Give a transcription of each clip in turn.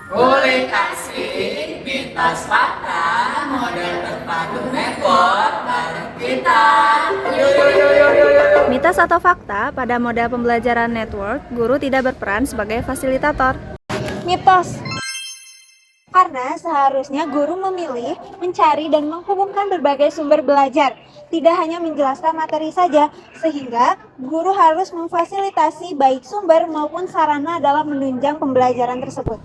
Kulik asik, mitos fakta, model terpadu network bareng kita. Mitos atau fakta, pada model pembelajaran network, guru tidak berperan sebagai fasilitator. Mitos. Karena seharusnya guru memilih, mencari, dan menghubungkan berbagai sumber belajar, tidak hanya menjelaskan materi saja, sehingga guru harus memfasilitasi baik sumber maupun sarana dalam menunjang pembelajaran tersebut.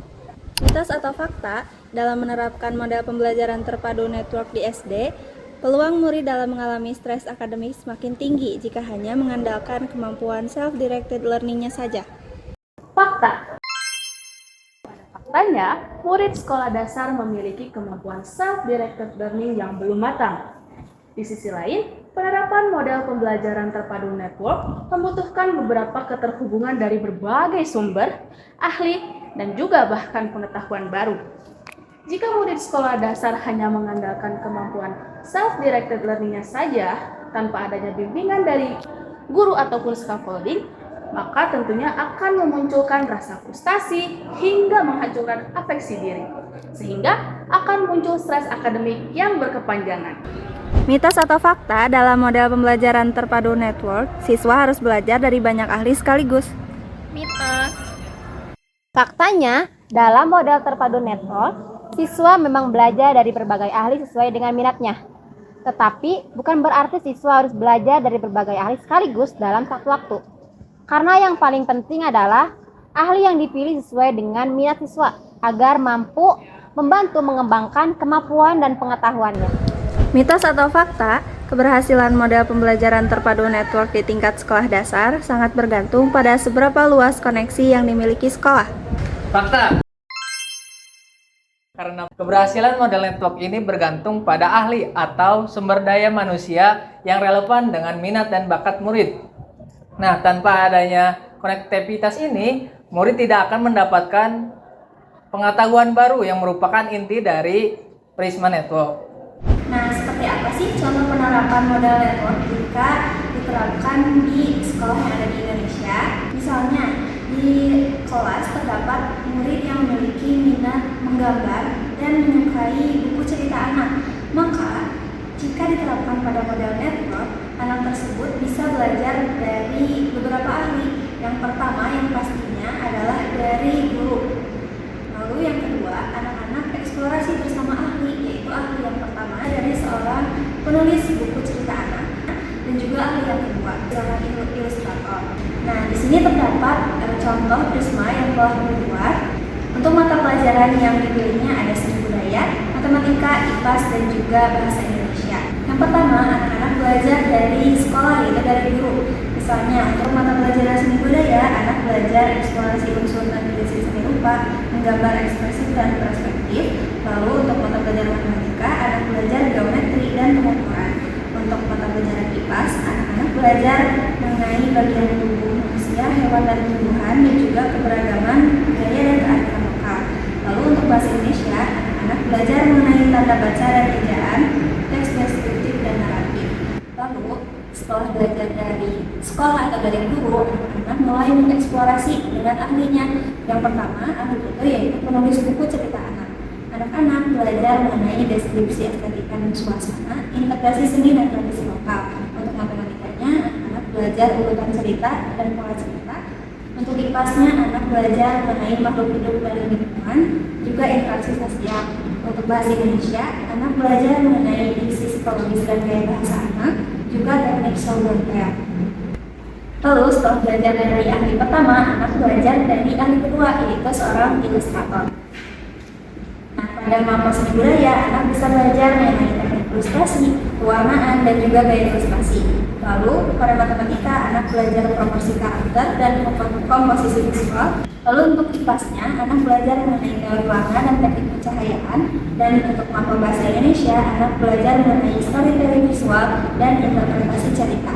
Mitos atau fakta, dalam menerapkan model pembelajaran terpadu network di SD, peluang murid dalam mengalami stres akademik semakin tinggi jika hanya mengandalkan kemampuan self-directed learning-nya saja. Fakta. Faktanya, murid sekolah dasar memiliki kemampuan self-directed learning yang belum matang. Di sisi lain, penerapan model pembelajaran terpadu network membutuhkan beberapa keterhubungan dari berbagai sumber, ahli, dan juga bahkan pengetahuan baru. Jika murid sekolah dasar hanya mengandalkan kemampuan self-directed learning-nya saja, tanpa adanya bimbingan dari guru ataupun scaffolding, maka tentunya akan memunculkan rasa frustasi hingga menghancurkan afeksi diri, sehingga akan muncul stres akademik yang berkepanjangan. Mitos atau fakta, dalam model pembelajaran terpadu network, siswa harus belajar dari banyak ahli sekaligus. Mitos. Faktanya, dalam model terpadu network, siswa memang belajar dari berbagai ahli sesuai dengan minatnya. Tetapi, bukan berarti siswa harus belajar dari berbagai ahli sekaligus dalam satu waktu. Karena yang paling penting adalah ahli yang dipilih sesuai dengan minat siswa agar mampu membantu mengembangkan kemampuan dan pengetahuannya. Mitos atau fakta, keberhasilan model pembelajaran terpadu network di tingkat sekolah dasar sangat bergantung pada seberapa luas koneksi yang dimiliki sekolah. Fakta. Karena keberhasilan model network ini bergantung pada ahli atau sumber daya manusia yang relevan dengan minat dan bakat murid. Nah, tanpa adanya konektivitas ini, murid tidak akan mendapatkan pengetahuan baru yang merupakan inti dari Prisma Network. Nah, seperti apa sih contoh penerapan model network jika diterapkan di sekolah yang ada di Indonesia? Misalnya, di kelas terdapat murid yang memiliki minat menggambar dan menyukai buku cerita anak. Maka, jika diterapkan pada model network, anak tersebut bisa belajar dari beberapa ahli. Yang pertama yang pastinya adalah dari guru. Lalu yang kedua, anak-anak eksplorasi bersama ahli, yaitu ahli yang pertama dari seorang penulis buku cerita anak dan juga ahli yang kedua seorang ilustrator. Nah, di sini terdapat contoh Prisma yang telah dibuat. Untuk mata pelajaran yang dipilihnya ada seni budaya, matematika, IPAS, dan juga bahasa Indonesia. Yang pertama, anak-anak belajar dari sekolah, yaitu dari guru. Misalnya, untuk mata pelajaran seni budaya, anak belajar eksplorasi unsur navigasi seni rupa, menggambar ekspresif dan perspektif. Lalu, untuk mata pelajaran matematika, anak belajar geometri dan pengukuran. Untuk mata pelajaran IPAS, anak-anak belajar mengenai bagian tubuh manusia, hewan dan tumbuhan, dan juga keberagaman budaya dan kearifan lokal. Lalu untuk bahasa Indonesia, anak-anak belajar mengenai tanda baca dan ejaan, teks deskriptif dan naratif. Lalu setelah belajar dari sekolah atau dari guru, anak-anak mulai mengeksplorasi dengan ahlinya. Yang pertama, ahli itu yaitu penulis buku cerita anak. Anak-anak belajar mengenai deskripsi estetika dan suasana, interpretasi seni dan tradisi lokal. Untuk matematikanya, anak-anak belajar urutan cerita dan pola cerita. Untuk IPAS-nya, anak belajar mengenai makhluk hidup dan lingkungan, juga interaksi sosial. Untuk bahasa Indonesia, anak belajar mengenai diksi psikologis dan gaya bahasa anak, juga teknik soundware. Lalu setelah belajar dari ahli pertama, anak belajar dari ahli kedua, yaitu seorang ilustrator. Nah, pada mapel seni budaya, anak bisa belajar mengenai teknik ilustrasi, pewarnaan, dan juga gaya ilustrasi. Lalu, pada matematika, anak belajar proporsi karakter dan komposisi visual. Lalu, untuk IPAS-nya, anak belajar mengenai teori warna dan teknik pencahayaan. Dan untuk mapel bahasa Indonesia, anak belajar mengenai storytelling visual dan interpretasi cerita.